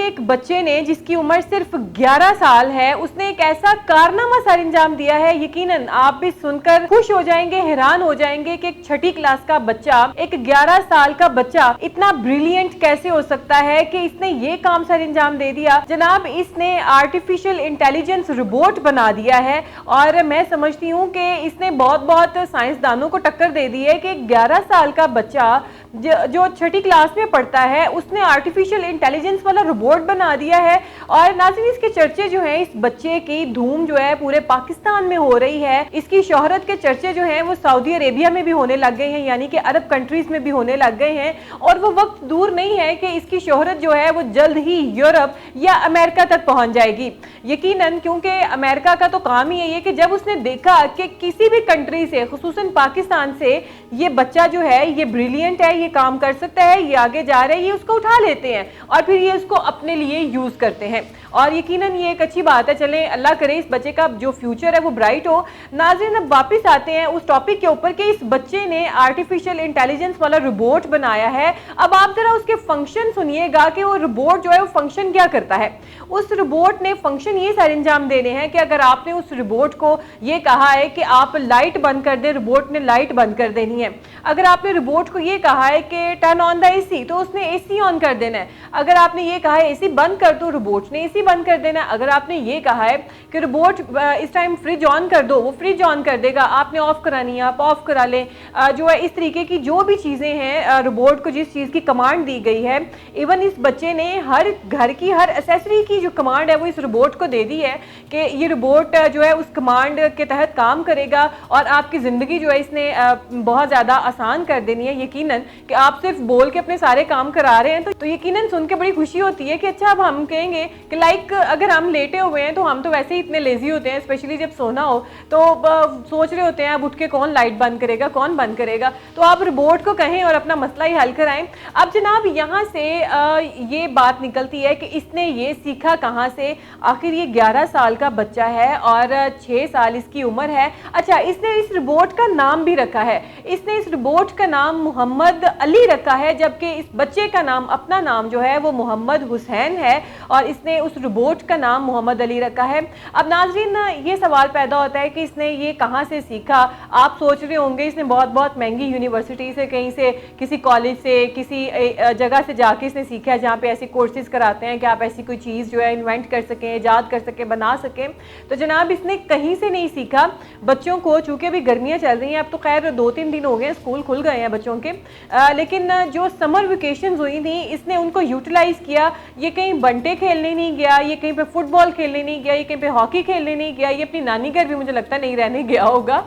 ایک بچے نے جس کی عمر صرف 11 سال ہے اس نے ایک ایسا کارنامہ سر انجام دیا ہے، یقیناً آپ بھی سن کر خوش ہو جائیں گے، حیران ہو جائیں گے کہ ایک چھٹی کلاس کا بچہ، ایک 11 سال کا بچہ اتنا بریلینٹ کیسے ہو سکتا ہے کہ اس نے یہ کام سر انجام دے دیا۔ جناب اس نے آرٹیفیشل انٹیلیجنس روبوٹ بنا دیا ہے، اور میں سمجھتی ہوں کہ اس نے بہت سائنسدانوں کو ٹکر دے دی ہے کہ 11 سال کا بچہ جو چھٹی کلاس میں پڑھتا ہے اس نے آرٹیفیشل انٹیلیجنس والا روبوٹ بنا دیا ہے۔ اور ناظرین اس کے چرچے جو ہیں، اس بچے کی دھوم جو ہے پورے پاکستان میں ہو رہی ہے، اس کی شہرت کے چرچے جو ہیں وہ سعودی عربیہ میں بھی ہونے لگ گئے ہیں، یعنی کہ عرب کنٹریز میں بھی ہونے لگ گئے ہیں، اور وہ وقت دور نہیں ہے کہ اس کی شہرت جو ہے وہ جلد ہی یورپ یا امریکہ تک پہنچ جائے گی، یقیناً، کیونکہ امریکہ کا تو کام ہی ہے کہ جب اس نے دیکھا کہ کسی بھی کنٹری سے، خصوصاً پاکستان سے، یہ بچہ جو ہے یہ بریلینٹ ہے، یہ کام کر سکتا ہے، یہ آگے جا رہا ہے، یہ اس کو اٹھا لیتے ہیں اور پھر یہ اس کو اپنے لیے یوز کرتے ہیں، اور یقیناً یہ ایک اچھی بات ہے۔ چلیں اللہ کرے اس بچے کا جو فیوچر ہے وہ برائٹ ہو۔ ناظرین اب واپس آتے ہیں اس ٹاپک کے اوپر کہ اس بچے نے آرٹیفیشل انٹیلیجنس والا روبوٹ بنایا ہے۔ اب آپ ذرا اس کے فنکشن سنیے گا کہ وہ روبوٹ جو ہے وہ فنکشن کیا کرتا ہے۔ اس روبوٹ نے فنکشن یہ سر انجام دینے ہیں کہ اگر آپ نے اس روبوٹ کو یہ کہا ہے کہ آپ لائٹ بند کر دیں، روبوٹ نے لائٹ بند کر دینی ہے۔ اگر آپ نے روبوٹ کو یہ کہا ہے کہ ٹرن آن دا اے سی، تو اس نے اے سی آن کر دینا ہے۔ اگر آپ نے یہ کہا ہے اے سی بند کر دو، روبوٹ نے اے سی بند کر دینا ہے۔ اگر آپ نے یہ کہا ہے کہ روبوٹ اس ٹائم فریج آن کر دو، وہ فریج آن کر دے گا۔ آپ نے آف کرانی ہے، آپ آف کرا لیں۔ جو ہے اس طریقے کی جو بھی چیزیں ہیں، روبوٹ کو جس چیز کی کمانڈ دی گئی ہے، ایون اس بچے نے ہر گھر کی ہر ایکسیسری کی جو کمانڈ ہے وہ اس روبوٹ کو دے دی ہے کہ یہ روبوٹ جو ہے اس کمانڈ کے تحت کام کرے گا، اور آپ کی زندگی جو ہے اس نے بہت زیادہ آسان کر دینی ہے۔ یقیناً کہ آپ صرف بول کے اپنے سارے کام کرا رہے ہیں تو یقیناً سن کے بڑی خوشی ہوتی ہے کہ اچھا اب ہم کہیں گے کہ لائک اگر ہم لیٹے ہوئے ہیں تو ہم تو ویسے ہی اتنے لیزی ہوتے ہیں، اسپیشلی جب سونا ہو تو سوچ رہے ہوتے ہیں اب اٹھ کے کون لائٹ بند کرے گا، کون بند کرے گا، تو آپ روبوٹ کو کہیں اور اپنا مسئلہ ہی حل کرائیں۔ اب جناب یہاں سے یہ بات نکلتی ہے کہ اس نے یہ سیکھا کہاں سے؟ آخر یہ 11 سال کا بچہ ہے اور 6 سال اس کی عمر ہے۔ اچھا اس نے اس روبوٹ کا نام بھی رکھا ہے، اس نے اس روبوٹ کا نام محمد علی رکھا ہے، جبکہ اس بچے کا نام، اپنا نام جو ہے وہ محمد حسین ہے، اور اس نے اس روبوٹ کا نام محمد علی رکھا ہے۔ اب ناظرین یہ سوال پیدا ہوتا ہے کہ اس نے یہ کہاں سے سیکھا؟ آپ سوچ رہے ہوں گے اس نے بہت مہنگی یونیورسٹی سے، کہیں سے، کسی کالج سے، کسی جگہ سے جا کے اس نے سیکھا ہے جہاں پہ ایسے کورسز کراتے ہیں کہ آپ ایسی کوئی چیز جو ہے انوینٹ کر سکیں، ایجاد کر سکیں، بنا سکیں۔ تو جناب اس نے کہیں سے نہیں سیکھا۔ بچوں کو چونکہ بھی گرمیاں چل رہی ہیں، اب تو خیر 2-3 دن ہو گئے اسکول کھل گئے ہیں بچوں کے، لیکن جو سمر ویکیشنز ہوئی تھیں اس نے ان کو یوٹیلائز کیا۔ یہ کہیں بنٹے کھیلنے نہیں گیا، یہ کہیں پہ فٹ بال کھیلنے نہیں گیا، یہ کہیں پہ ہاکی کھیلنے نہیں گیا، یہ اپنی نانی گھر بھی مجھے لگتا نہیں رہنے گیا ہوگا۔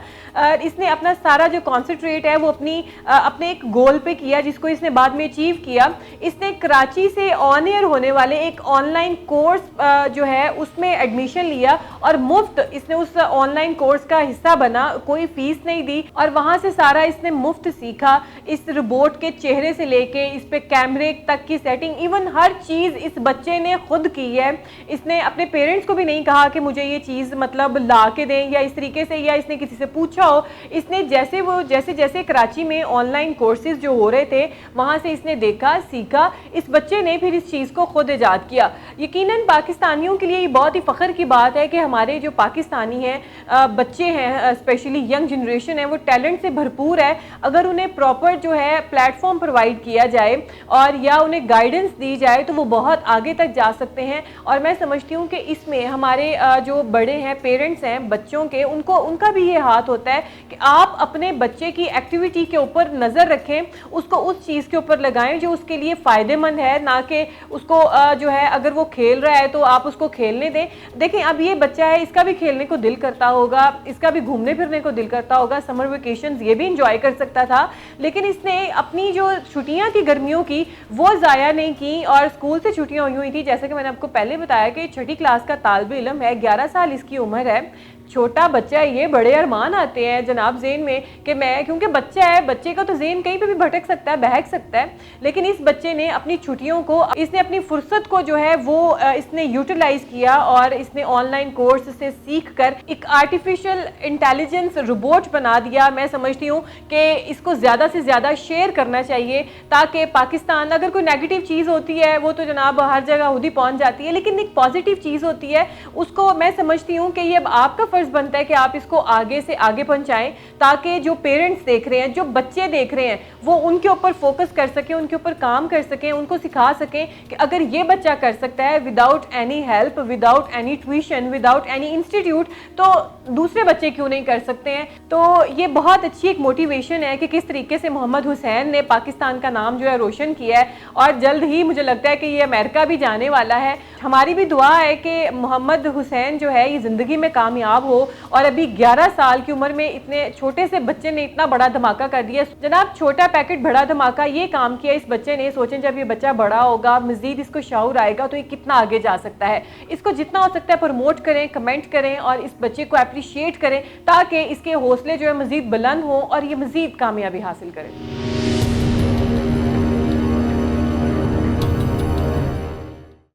اس نے اپنا سارا جو کانسنٹریٹ ہے وہ اپنے ایک گول پہ کیا جس کو اس نے بعد میں اچیو کیا۔ اس نے کراچی سے آن ایئر ہونے والے ایک آن لائن کورس جو ہے اس میں ایڈمیشن لیا، اور مفت اس نے اس آن لائن کورس کا حصہ بنا، کوئی فیس نہیں دی، اور وہاں سے سارا اس نے مفت سیکھا۔ اس روبوٹ کے چہرے سے لے کے اس پہ کیمرے تک کی سیٹنگ، ایون ہر چیز اس بچے نے خود کی ہے۔ اس نے اپنے پیرنٹس کو بھی نہیں کہا کہ مجھے یہ چیز مطلب لا کے دیں یا اس طریقے سے، یا اس نے کسی سے پوچھا ہو۔ اس نے جیسے کراچی میں آن لائن کورسز جو ہو رہے تھے وہاں سے اس نے دیکھا، سیکھا، اس بچے نے پھر اس چیز کو خود ایجاد کیا۔ یقیناً پاکستانیوں کے لیے یہ بہت ہی فخر کی بات ہے کہ ہمارے جو پاکستانی ہیں، بچے ہیں، اسپیشلی ینگ جنریشن ہے، وہ ٹیلنٹ سے بھرپور ہے۔ اگر انہیں پراپر جو ہے پلیٹ فارم پرووائڈ کیا جائے اور یا انہیں گائیڈنس دی جائے تو وہ بہت آگے تک جا سکتے ہیں۔ اور میں سمجھتی ہوں کہ اس میں ہمارے جو بڑے ہیں، پیرنٹس ہیں بچوں کے، ان کا بھی یہ ہاتھ ہوتا ہے کہ آپ اپنے بچے کی ایکٹیویٹی کے اوپر نظر رکھیں، اس کو اس چیز کے اوپر لگائیں جو اس کے لیے فائدے مند ہے، نہ کہ اس کو جو ہے اگر وہ کھیل رہا ہے تو آپ اس کو کھیلنے دیں۔ دیکھیں اب یہ بچہ ہے، اس کا بھی کھیلنے کو دل کرتا ہوگا، اس کا بھی گھومنے پھرنے کو دل کرتا ہوگا، سمر ویکیشنز یہ بھی انجوائے کر سکتا تھا، لیکن اس نے اپنی جو چھٹیاں تھی گرمیوں کی وہ ضائع نہیں کی، اور اسکول سے چھٹیاں ہوئی تھی، جیسے کہ میں نے آپ کو پہلے بتایا کہ 6ٹھی کلاس کا طالب علم ہے، 11 سال اس کی عمر ہے، چھوٹا بچہ ہے, یہ بڑے ارمان آتے ہیں جناب ذہن میں کہ میں, کیونکہ بچہ ہے, بچے کا تو ذہن کہیں پہ بھی بھٹک سکتا ہے, بہک سکتا ہے, لیکن اس بچے نے اپنی چھٹیوں کو, اس نے اپنی فرصت کو جو ہے وہ اس نے یوٹیلائز کیا اور اس نے آن لائن کورس سے سیکھ کر ایک آرٹیفیشل انٹیلیجنس روبوٹ بنا دیا. میں سمجھتی ہوں کہ اس کو زیادہ سے زیادہ شیئر کرنا چاہیے تاکہ پاکستان, اگر کوئی نیگیٹو چیز ہوتی ہے وہ تو جناب ہر جگہ خود ہی پہنچ جاتی ہے, لیکن ایک پازیٹیو چیز ہوتی ہے اس کو میں سمجھتی ہوں کہ یہ اب آپ کا فرض بنتا ہے کہ آپ اس کو آگے سے آگے پہنچائیں تاکہ جو پیرنٹس دیکھ رہے ہیں, جو بچے دیکھ رہے ہیں, وہ ان کے اوپر فوکس کر سکیں, ان کے اوپر کام کر سکیں, ان کو سکھا سکیں کہ اگر یہ بچہ کر سکتا ہے without any help, without any tuition, without any institute, تو دوسرے بچے کیوں نہیں کر سکتے ہیں. تو یہ بہت اچھی ایک موٹیویشن ہے کہ کس طریقے سے محمد حسین نے پاکستان کا نام جو ہے روشن کیا ہے, اور جلد ہی مجھے لگتا ہے کہ یہ امریکہ بھی جانے والا ہے. ہماری بھی دعا ہے کہ محمد حسین جو ہے یہ زندگی میں کامیاب ہو, اور ابھی 11 سال کی عمر میں اتنے چھوٹے سے بچے نے اتنا بڑا دھماکہ کر دیا جناب. چھوٹا پیکٹ بڑا دھماکہ, یہ کام کیا اس بچے نے. سوچیں جب یہ بچہ بڑا ہوگا, مزید اس کو شعور آئے گا, تو یہ کتنا آگے جا سکتا ہے. اس کو جتنا ہو سکتا ہے پروموٹ کریں, کمنٹ کریں اور اس بچے کو اپریشیٹ کریں تاکہ اس کے حوصلے جو ہے مزید بلند ہوں اور یہ مزید کامیابی حاصل کریں.